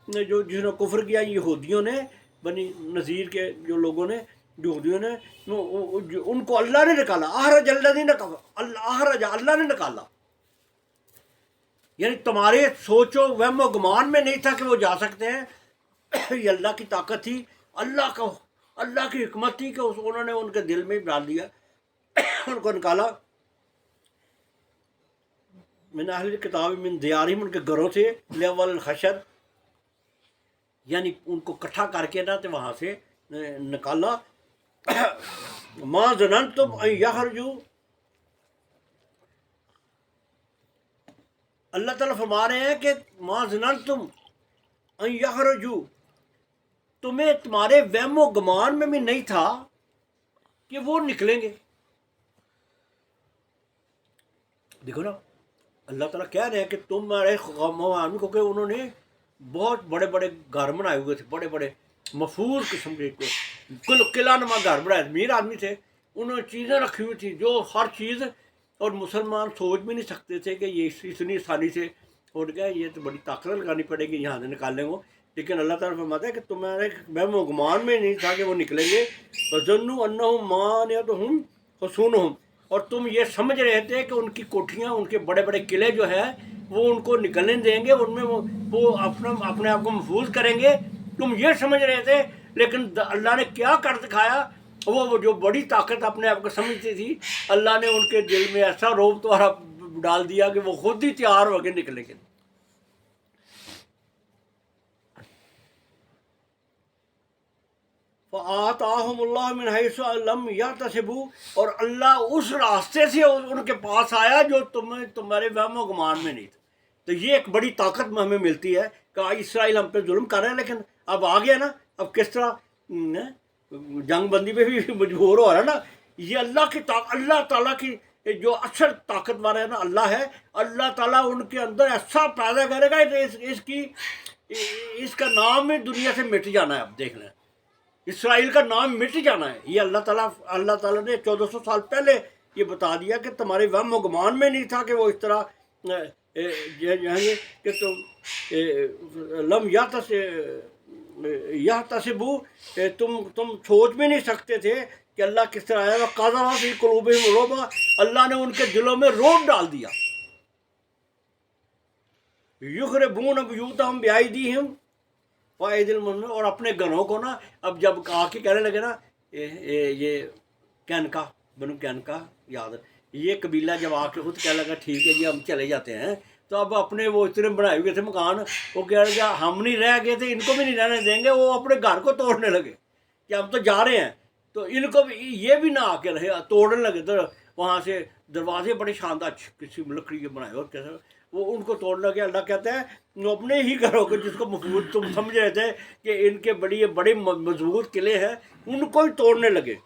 جس نے کفر کیا، یہودیوں نے، بنی نذیر کے جو لوگوں نے، یہودیوں نے، ان کو اللہ نے نکالا، اخرج الذین کفروا، اخرج اللہ نے نکالا، یعنی تمہارے سوچو وہم و گمان میں نہیں تھا کہ وہ جا سکتے ہیں، یہ اللہ کی طاقت تھی، اللہ کی حکمت تھی کہ انہوں نے ان کے دل میں ڈال دیا، ان کو نکالا، من اہل کتاب من دیارہم، ان کے گھروں سے، لیول الحشر، یعنی ان کو اکٹھا کر کے نہ وہاں سے نکالا، ما ظننتم ان یخرجوا، اللہ تعالیٰ فرما رہے ہیں کہ ما ظننتم ان یخرجوا، تمہیں تمہارے وہم و گمان میں بھی نہیں تھا کہ وہ نکلیں گے۔ دیکھو نا، اللہ تعالیٰ کہہ رہے ہیں کہ تمہارے قوم کو، کہ انہوں نے بہت بڑے بڑے گھر بنائے ہوئے تھے، بڑے بڑے محفوظ قسم کے قلعہ نما گھر بنائے، امیر آدمی تھے، انہوں نے چیزیں رکھی ہوئی تھیں جو ہر چیز، اور مسلمان سوچ بھی نہیں سکتے تھے کہ یہ اتنی آسانی سے اٹھ گئے، یہ تو بڑی طاقت لگانی پڑے گی یہاں سے نکالنے کو، لیکن اللہ تعالیٰ فرماتا ہے کہ تمہارے وہم و گمان میں نہیں تھا کہ وہ نکلیں گے، وَظَنُّوا أَنَّهُمْ مَانِعَتُهُمْ حُصُونُهُمْ، اور تم یہ سمجھ رہے تھے کہ ان کی کوٹھیاں، ان کے بڑے بڑے قلعے جو ہے وہ ان کو نکلنے دیں گے، ان میں وہ اپنے آپ کو محفوظ کریں گے، تم یہ سمجھ رہے تھے، لیکن اللہ نے کیا کر دکھایا، وہ جو بڑی طاقت اپنے آپ کو سمجھتی تھی، اللہ نے ان کے دل میں ایسا روب توڑا ڈال دیا کہ وہ خود ہی تیار ہو کے نکلیں گے۔ فَآتَاهُمُ اللَّهُ مِنْ حَيْثُ لَمْ يَحْتَسِبُوا، اور اللہ اس راستے سے ان کے پاس آیا جو تمہارے وہم و گمان میں نہیں تھا۔ تو یہ ایک بڑی طاقت ہمیں ملتی ہے کہ اسرائیل ہم پہ ظلم کر رہے ہیں، لیکن اب آ گیا نا، اب کس طرح جنگ بندی پہ بھی مجبور ہو رہا ہے نا، یہ اللہ کی اللہ تعالیٰ کی جو اصل طاقتور ہے نا، اللہ ہے، اللہ تعالیٰ ان کے اندر ایسا پیدا کرے گا، اس کا نام ہی دنیا سے مٹ جانا ہے۔ اب دیکھ لیں، اسرائیل کا نام مٹ جانا ہے، یہ اللہ تعالیٰ نے 1400 سال پہلے یہ بتا دیا کہ تمہارے وہم و گمان میں نہیں تھا کہ وہ اس طرح کہ لم یحتسبوا، تم سوچ بھی نہیں سکتے تھے کہ اللہ کس طرح آیا، وَقَذَفَ فِی قُلُوبِہِمُ الرُّعْبَ، اللہ نے ان کے دلوں میں رعب ڈال دیا، یخربون بیوتہم بأیدیہم وأیدی المؤمنین، اور اپنے گھروں کو نا، اب جب آ کے کہنے لگے نا، یہ کینکا، بنو کینکا یاد ہے، یہ قبیلہ جب آ کے خود کہنے لگا ٹھیک ہے جی ہم چلے جاتے ہیں، تو اب اپنے وہ اتنے بنائے ہوئے تھے مکان، وہ کہہ رہے کہ ہم نہیں رہ گئے تھے، ان کو بھی نہیں رہنے دیں گے، وہ اپنے گھر کو توڑنے لگے کہ ہم تو جا رہے ہیں، تو ان کو بھی یہ بھی نہ آ کے رہے، توڑنے لگے، تو وہاں سے دروازے بڑے شاندار کسی لکڑی کے بنائے ہوئے کیسے، وہ ان کو توڑ لگے۔ اللہ کہتا ہے وہ اپنے ہی گھروں کو، جس کو محفوظ تم سمجھ رہے تھے کہ ان کے بڑے مضبوط قلعے ہیں، ان کو ہی توڑنے لگے۔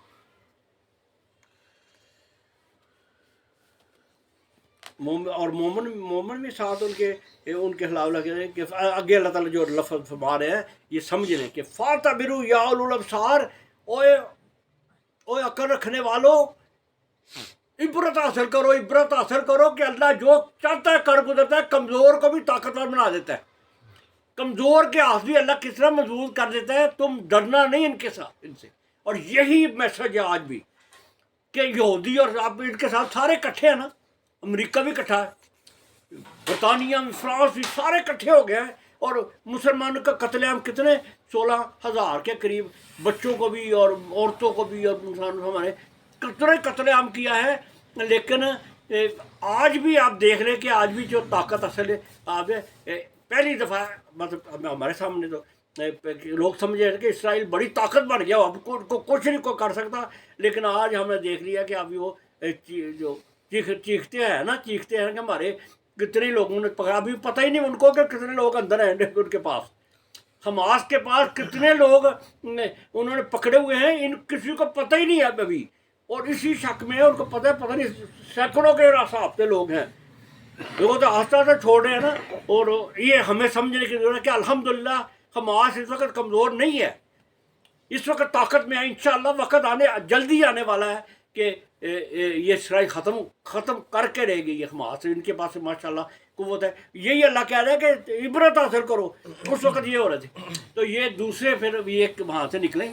اور مومن بھی ساتھ ان کے خلاف لگے کہ آگے اللہ تعالیٰ جو لفظ فرما رہے ہیں یہ سمجھ لیں کہ فَاعْتَبِرُوا يَا أُولُو الْأَبْصَارِ، اوے عقل رکھنے والوں، عبرت حاصل کرو کہ اللہ جو چاہتا ہے کر گزرتا ہے، کمزور کو بھی طاقتور بنا دیتا ہے۔ کمزور کے حافظ بھی اللہ کس طرح مضبوط کر دیتا ہے، تم ڈرنا نہیں ان کے ساتھ، ان سے. اور یہی میسج ہے آج بھی کہ یہودی اور آپ ان کے ساتھ سارے اکٹھے ہیں نا، امریکہ بھی اکٹھا ہے، برطانیہ میں، فرانس بھی، سارے اکٹھے ہو گئے ہیں. اور مسلمانوں کا قتل عام کتنے 16,000 کے قریب، بچوں کو بھی اور عورتوں کو بھی، اور مسلمانوں ہمارے کتنے قتل عام کیا ہے. لیکن آج بھی آپ دیکھ رہے کہ آج بھی جو طاقت اصل ہے آپ پہلی دفعہ مطلب ہمارے سامنے تو لوگ سمجھ رہے کہ اسرائیل بڑی طاقت بن گیا، اب کچھ نہیں کو کر سکتا. لیکن آج ہم نے دیکھ لیا کہ ابھی وہ جو چیختے ہیں نا، چیختے ہیں کہ ہمارے کتنے لوگوں نے پکڑا، ابھی پتہ ہی نہیں ان کو کہ کتنے لوگ اندر ہیں ان کے پاس، حماس کے پاس کتنے لوگ انہوں نے پکڑے ہوئے ہیں، ان کسی کو پتہ ہی نہیں ہے ابھی. اور اسی شک میں ان کو پتہ نہیں سینکڑوں کے حساب سے لوگ ہیں. لوگوں تو آہستہ آہستہ چھوڑ رہے ہیں نا. اور یہ ہمیں سمجھنے کی ضرورت ہے کہ الحمدللہ حماس اس وقت کمزور نہیں ہے، اس وقت طاقت میں ہے. انشاءاللہ وقت جلدی آنے والا ہے کہ یہ اسرائیل ختم کر کے رہے گی. یہ حماس ان کے پاس ماشاءاللہ قوت ہے. یہی اللہ کہہ رہا ہے کہ عبرت حاصل کرو. اس وقت یہ ہو رہے تھے. تو یہ دوسرے پھر یہ وہاں سے نکلے،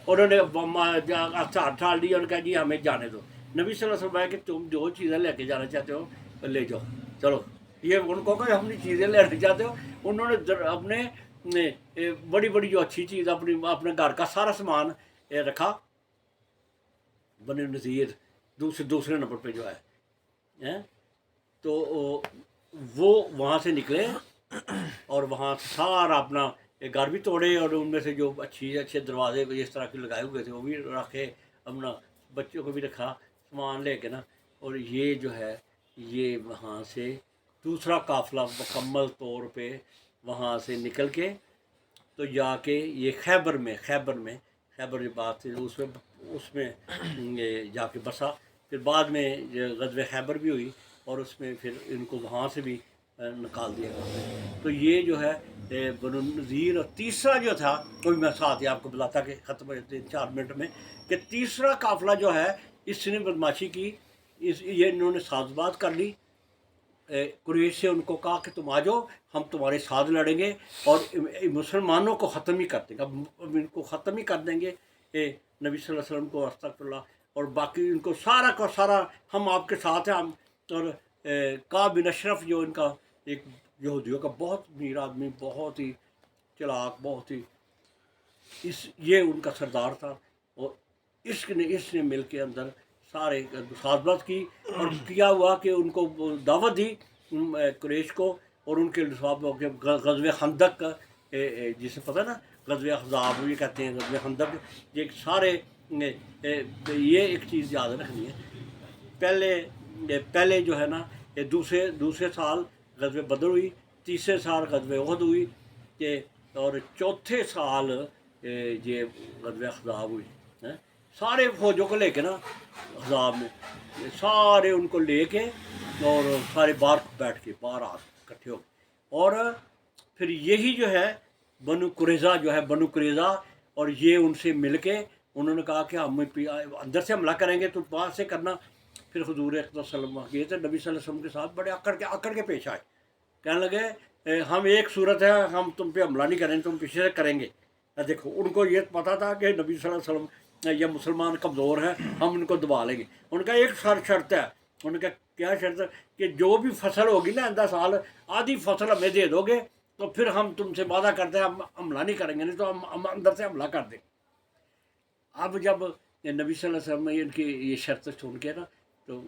انہوں نے ہتھیار ڈال دیا اور کہا جی ہمیں جانے دو. نبی صلی اللہ علیہ وسلم کہ تم جو چیزیں لے کے جانا چاہتے ہو لے جاؤ، چلو. یہ ان کو کہ ہم نے چیزیں لینا چاہتے ہو. انہوں نے اپنے بڑی بڑی جو اچھی چیز اپنے گھر کا سارا سامان رکھا. بنی نذیر دوسرے نمبر پہ جو ہے، تو وہ وہاں سے نکلے اور وہاں سارا اپنا گھر بھی توڑے، اور ان میں سے جو اچھے دروازے اس طرح کے لگائے ہوئے تھے وہ بھی رکھے، اپنا بچوں کو بھی رکھا سامان لے کے نا. اور یہ جو ہے یہ وہاں سے دوسرا قافلہ مکمل طور پہ وہاں سے نکل کے تو جا کے یہ خیبر جو بات تھی اس میں جا کے بسا. پھر بعد میں غزوہ خیبر بھی ہوئی اور اس میں پھر ان کو وہاں سے بھی نکال دیا گیا. تو یہ جو ہے بنو نذیر. اور تیسرا جو تھا کوئی میں ساتھ ہی آپ کو بلاتا کہ ختم ہو جاتے 4 منٹ میں، کہ تیسرا قافلہ جو ہے اس نے بدماشی کی. یہ انہوں نے ساز بات کر لی قریش سے، ان کو کہا کہ تم آ جاؤ ہم تمہارے ساتھ لڑیں گے اور مسلمانوں کو ختم ہی کر دیں گے، اب ان کو ختم ہی کر دیں گے. نبی صلی اللہ علیہ وسلم کو استغفر اللہ اور باقی ان کو سارا کا سارا ہم آپ کے ساتھ ہیں. اور کعب بن اشرف جو ان کا ایک یہودیوں کا بہت امیر آدمی، بہت ہی چلاک، بہت ہی یہ ان کا سردار تھا. اور اس نے مل کے اندر سارے سازبت کی اور کیا ہوا کہ ان کو دعوت دی قریش کو. اور ان کے غزوہ خندق جسے پتہ نا غزوہ احزاب بھی کہتے ہیں، غزوہ خندق. یہ سارے یہ ایک چیز یاد رکھنی ہے، پہلے جو ہے نا دوسرے سال غزوہ بدر ہوئی، تیسرے سال غزوہ احد ہوئی، اور چوتھے سال یہ غزوہ احزاب ہوئی. سارے فوجوں کو لے کے نا احزاب میں سارے ان کو لے کے اور سارے باہر بیٹھ کے باہر اکٹھے ہو گئے. اور پھر یہی جو ہے بنو قریظہ اور یہ ان سے مل کے انہوں نے کہا کہ ہم اندر سے حملہ کریں گے تو باہر سے کرنا. پھر حضور اقدس صلی اللہ علیہ وسلم یہ تھے نبی صلی اللہ علیہ وسلم کے ساتھ بڑے اکڑ کے پیش آئے، کہنے لگے ہم ایک صورت ہے ہم تم پہ حملہ نہیں کریں گے، تم پیچھے سے کریں گے. دیکھو ان کو یہ پتہ تھا کہ نبی صلی اللہ علیہ وسلم یہ مسلمان کمزور ہیں، ہم ان کو دبا لیں گے. ان کا ایک شرط ہے، ان کا کیا شرط ہے کہ جو بھی فصل ہوگی نا آئندہ سال آدھی فصل ہمیں دے دو گے تو پھر ہم تم سے وعدہ کرتے ہیں ہم حملہ نہیں کریں گے، نہیں تو ہم اندر سے حملہ کر دیں. اب جب نبی صلی اللہ علیہ وسلم نے ان کی یہ شرط سن کے نا تو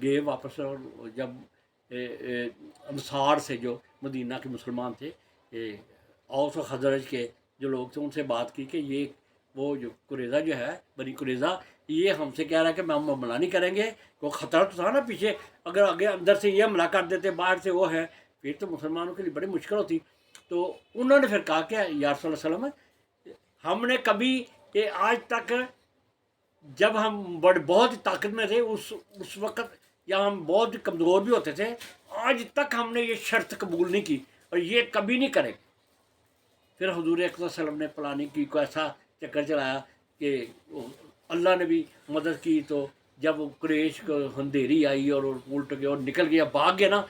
گئے واپس. اور جب انصار سے جو مدینہ کے مسلمان تھے، اوس و خزرج کے جو لوگ تھے، ان سے بات کی کہ یہ وہ جو قریظہ جو ہے بنی قریظہ یہ ہم سے کہہ رہا ہے کہ ہم حملہ نہیں کریں گے. وہ خطرہ تو تھا نا پیچھے، اگر آگے اندر سے یہ حملہ کر دیتے باہر سے وہ ہے پھر تو مسلمانوں کے لیے بڑی مشکل ہوتی. تو انہوں نے پھر کہا کہ یا رسول اللہ علیہ وسلم ہم نے کبھی آج تک جب ہم بہت طاقت میں تھے اس وقت یا ہم بہت کمزور بھی ہوتے تھے، آج تک ہم نے یہ شرط قبول نہیں کی اور یہ کبھی نہیں کرے. پھر حضور اقدس صلی اللہ علیہ وسلم نے پلاننگ کی، کو ایسا چکر چلایا کہ اللہ نے بھی مدد کی. تو جب قریش کو اندھیری آئی اور الٹ گیا اور نکل گیا، بھاگ گیا نا،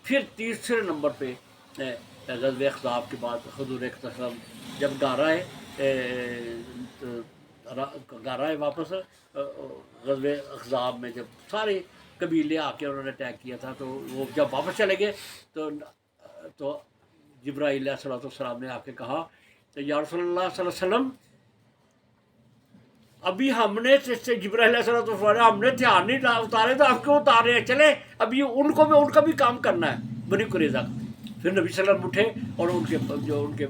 پھر تیسرے نمبر پہ غزوہ احزاب کے بعد حضور اکرم جب گارائے واپس غزوہ احزاب میں جب سارے قبیلے آ کے انہوں نے اٹیک کیا تھا، تو وہ جب واپس چلے گئے تو جبرائیل علیہ السلام نے آ کے کہا کہ یا رسول اللہ صلی اللہ علیہ وسلم، ابھی ہم نے جبرائیل علیہ السلام ہم نے دھیان نہیں اتارے تو آپ کیوں اتارے ہیں، چلے ابھی ان کا بھی کام کرنا ہے بنی قریظہ کا۔ پھر نبی صلی اللہ علیہ وسلم اٹھے اور ان کے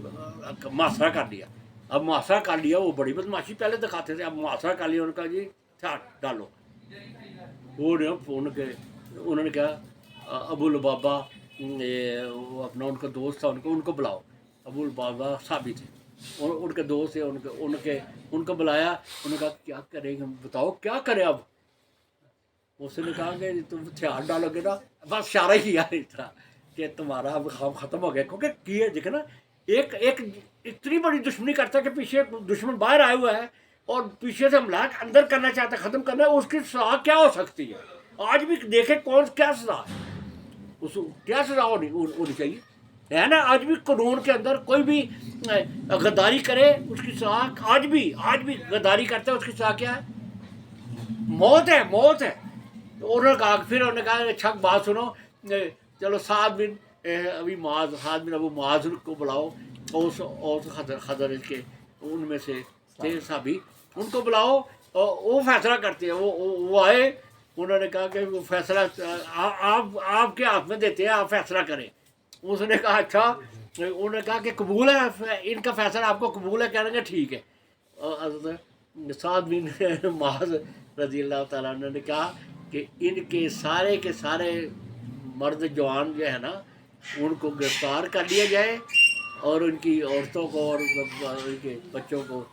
محاصرہ کر لیا۔ اب محاصرہ کر لیا، وہ بڑی بدماشی پہلے دکھاتے تھے، اب محاصرہ کر لیا، ان کا جی ہتھیار ڈالو۔ انہوں نے کہا ابو لبابہ، وہ اپنا ان کا دوست تھا، ان کو بلاؤ۔ ابو لبابہ صحابی تھے، ان کے دوست تھے، ان کو بلایا۔ انہوں نے کہا کیا کریں، بتاؤ کیا کریں اب؟ اس نے کہا کہ تم ہتھیار ڈالو گے نا، بس اشارہ ہی کیا اس طرح کہ تمہارا اب خواب ختم ہو گیا، کیونکہ یہ دیکھیں نا، ایک اتنی بڑی دشمنی کرتا ہے کہ پیچھے دشمن باہر آیا ہوا ہے اور پیچھے سے حملہ اندر کرنا چاہتا ہے، ختم کرنا ہے، اس کی سزا کیا ہو سکتی ہے؟ آج بھی دیکھیں کیا سزا ہے، اس کیا سزا ہونی چاہیے، ہے نا؟ آج بھی قانون کے اندر کوئی بھی غداری کرے اس کی سزا آج بھی غداری کرتا ہے، اس کی سزا کیا ہے؟ موت ہے، موت ہے۔ تو انہوں نے کہا، پھر انہوں نے کہا اچھا بات سنو، چلو سعد بن ابو معاذ کو بلاؤ، اور خزرج کے ان میں سے تھے صحابی، ان کو بلاؤ، وہ فیصلہ کرتے ہیں۔ وہ آئے، انہوں نے کہا کہ وہ فیصلہ آپ کے ہاتھ میں دیتے ہیں، آپ فیصلہ کریں۔ اس نے کہا اچھا، انہوں نے کہا کہ قبول ہے ان کا فیصلہ، آپ کو قبول ہے؟ کہنے کہ ٹھیک ہے۔ حضرت سعد بن معاذ رضی اللہ تعالیٰ عنہ نے کہا کہ ان کے سارے مرد جوان جو ہے نا، ان کو گرفتار کر لیا جائے اور ان کی عورتوں کو اور ان کے بچوں کو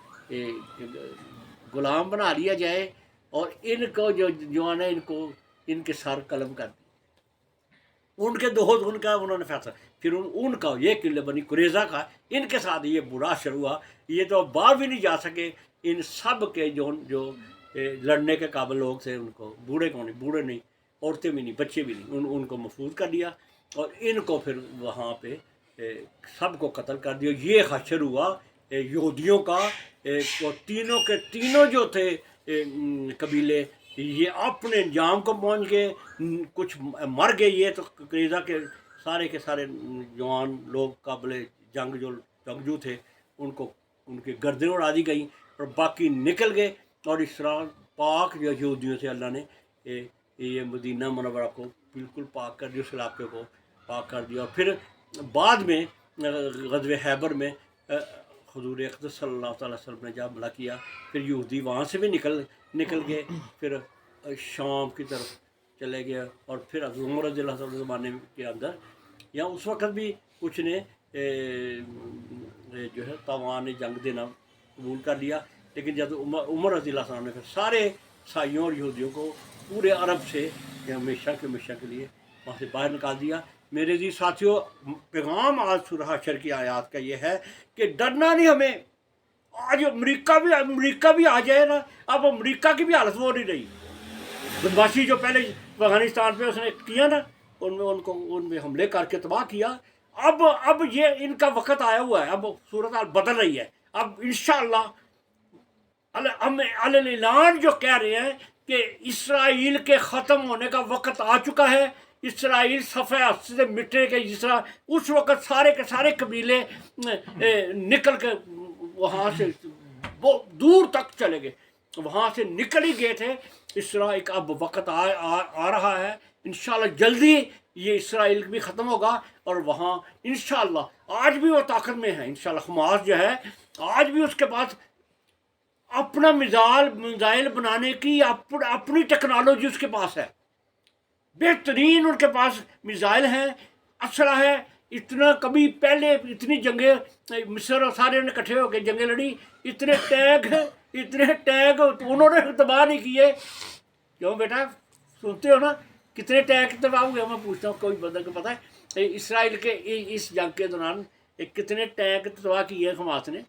غلام بنا لیا جائے، اور ان کو جو جوان ہے ان کے سر قلم کر دی۔ ان کے دوست انہوں نے فیصلہ، پھر ان کا یہ قلعہ بنی قریظہ کا ان کے ساتھ یہ برا شر ہوا، یہ تو باہر بھی نہیں جا سکے۔ ان سب کے جو لڑنے کے قابل لوگ تھے، ان کو بوڑھے نہیں، عورتیں بھی نہیں، بچے بھی نہیں، ان کو محفوظ کر دیا، اور ان کو پھر وہاں پہ سب کو قتل کر دیا۔ یہ حشر ہوا یہودیوں کا، تینوں جو تھے قبیلے، یہ اپنے انجام کو پہنچ گئے، کچھ مر گئے۔ یہ تو قریظہ کے سارے جوان لوگ قابل جنگجو تھے، ان کے گردنیں اڑا دی گئیں، اور باقی نکل گئے۔ اور اس طرح پاک جو یہودیوں سے اللہ نے یہ مدینہ منورہ کو بالکل پاک کر دیا، اس علاقے کو پاک کر دیا۔ اور پھر بعد میں غزوہ خیبر میں حضور اقدس صلی اللہ تعالیٰ وسلم نے جب حملہ کیا، پھر یہودی وہاں سے بھی نکل گئے، پھر شام کی طرف چلے گئے، اور پھر عمر رضی اللہ عنہ زمانے کے اندر یا اس وقت بھی کچھ نے جو ہے تاوان جنگ دینا قبول کر لیا، لیکن جب عمر رضی اللہ عنہ نے پھر سارے عیسائیوں اور یہودیوں کو پورے عرب سے ہمیشہ کے لیے وہاں سے باہر نکال دیا۔ میرے جی ساتھیوں، پیغام آج سورہ حشر کی آیات کا یہ ہے کہ ڈرنا نہیں ہمیں۔ آج امریکہ بھی آ جائے نا، اب امریکہ کی بھی حالت وہ نہیں رہی۔ بدماشی جو پہلے افغانستان پہ اس نے کیا نا، ان میں حملے کر کے تباہ کیا، اب یہ ان کا وقت آیا ہوا ہے، اب صورتحال بدل رہی ہے۔ اب انشاءاللہ اعلان جو کہہ رہے ہیں کہ اسرائیل کے ختم ہونے کا وقت آ چکا ہے، اسرائیل صفحہ ہستی سے مٹنے کے، جس طرح اس وقت سارے کے سارے قبیلے نکل کے وہاں سے دور تک چلے گئے، وہاں سے نکل ہی گئے تھے۔ اس طرح ایک اب وقت آ رہا ہے، انشاءاللہ جلدی یہ اسرائیل بھی ختم ہوگا، اور وہاں انشاءاللہ آج بھی وہ طاقت میں ہے۔ انشاءاللہ حماس جو ہے آج بھی اس کے پاس اپنا میزائل بنانے کی اپنی ٹیکنالوجی اس کے پاس ہے، بہترین ان کے پاس میزائل ہیں، اسلحہ ہے۔ اتنا کبھی پہلے اتنی جنگیں مصر اور سارے نے اکٹھے ہو کے جنگیں لڑی، اتنے ٹینک انہوں نے تباہ نہیں کیے۔ کیوں بیٹا سنتے ہو نا کتنے ٹینک تباہ ہوئے؟ میں پوچھتا ہوں، کوئی بندہ کو پتہ ہے اسرائیل کے اس جنگ کے دوران کتنے ٹینک تباہ کیے حماس نے؟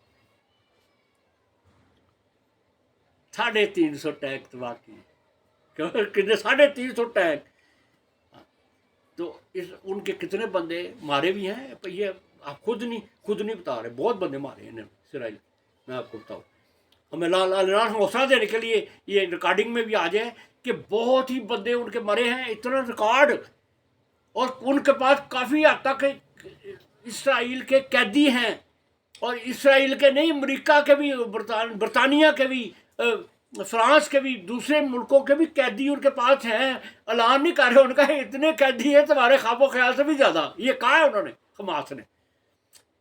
350 ٹینک تباہ کیے، کتنے 350 ٹینک۔ تو ان کے کتنے بندے مارے بھی ہیں، یہ آپ خود نہیں بتا رہے، بہت بندے مارے ہیں انہوں نے اسرائیل، میں آپ کو بتاؤں. ہمیں اللہ حوصلہ دینے کے لیے یہ ریکارڈنگ میں بھی آ جائے کہ بہت ہی بندے ان کے مرے ہیں، اتنا ریکارڈ. اور ان کے پاس کافی حد تک اسرائیل کے قیدی ہیں، اور اسرائیل کے نہیں، امریکہ کے بھی، برطانیہ کے بھی، فرانس کے بھی، دوسرے ملکوں کے بھی قیدی ان کے پاس ہیں. اعلان نہیں کر رہے ان کا، اتنے قیدی ہیں تمہارے خواب و خیال سے بھی زیادہ. یہ کہا ہے انہوں نے، حماس نے.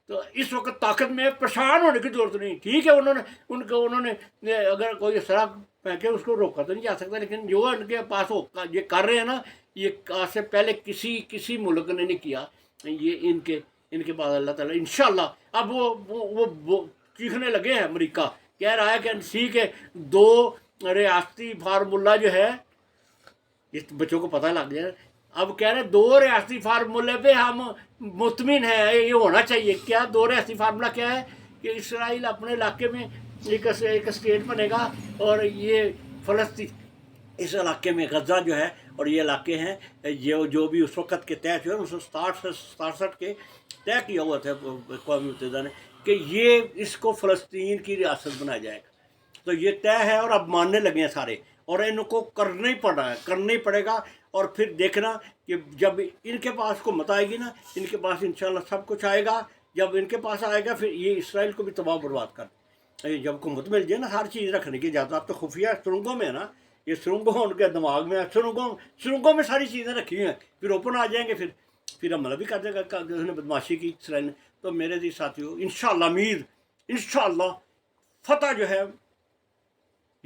تو اس وقت طاقت میں پریشان ہونے کی ضرورت نہیں. ٹھیک ہے انہوں نے اگر کوئی اسلحہ پھینکے اس کو روکا تو نہیں جا سکتا، لیکن جو ان کے پاس یہ کر رہے ہیں نا، یہ آج سے پہلے کسی ملک نے نہیں کیا. یہ ان کے بعد اللہ تعالیٰ انشاءاللہ. اب وہ چیخنے لگے ہیں، امریکہ کہہ رہا ہے کہ سی کے 2 ریاستی فارمولہ جو ہے، اس بچوں کو پتہ لگ گیا. اب کہہ رہے ہیں 2 ریاستی فارمولے پہ ہم مطمئن ہیں، یہ ہونا چاہیے. کیا 2 ریاستی فارمولہ کیا ہے؟ کہ اسرائیل اپنے علاقے میں ایک اسٹیٹ بنے گا، اور یہ فلسطین اس علاقے میں غزہ جو ہے، اور یہ علاقے ہیں جو بھی اس وقت کے طے جو ہے 1967 کے طے کیا ہوا تھا اقوام متحدہ نے کہ یہ اس کو فلسطین کی ریاست بنایا جائے گا. تو یہ طے ہے، اور اب ماننے لگے ہیں سارے، اور ان کو کرنا ہی پڑے گا. اور پھر دیکھنا کہ جب ان کے پاس حکومت آئے گی نا، ان کے پاس انشاءاللہ سب کچھ آئے گا. جب ان کے پاس آئے گا پھر یہ اسرائیل کو بھی تباہ برباد کر. جب حکومت مل جائے نا، ہر چیز رکھنے کی اجازت. اب تو خفیہ سرنگوں میں ہے نا، یہ سرنگوں ان کے دماغ میں، سرنگوں میں ساری چیزیں رکھی ہوئی ہیں. پھر اوپن آ جائیں گے، پھر حملہ بھی کر دے گا. جس نے بدماشی کی اسرائیل نے. تو میرے جی ساتھیوں، انشاءاللہ امید، انشاءاللہ فتح جو ہے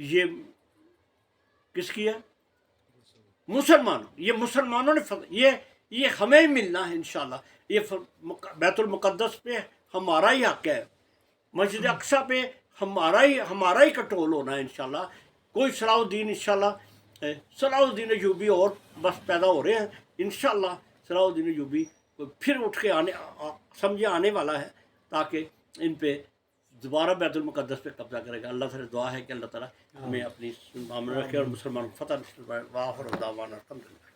یہ کس کی ہے؟ مسلمانوں نے فتح، یہ ہمیں ملنا ہے انشاءاللہ. یہ بیت المقدس پہ ہمارا ہی حق ہے، مسجد اقصیٰ پہ ہمارا ہی کنٹرول ہونا ہے انشاءاللہ. کوئی صلاح الدین انشاءاللہ، صلاح الدین ایوبی اور بس پیدا ہو رہے ہیں انشاءاللہ. صلاح الدین ایوبی پھر اٹھ کے آنے والا ہے، تاکہ ان پہ دوبارہ بیت المقدس پہ قبضہ کرے گا. اللہ تعالیٰ دعا ہے کہ اللہ تعالیٰ ہمیں اپنی معاملہ رکھے اور مسلمان فتح. واخر دعوانا الحمدللہ.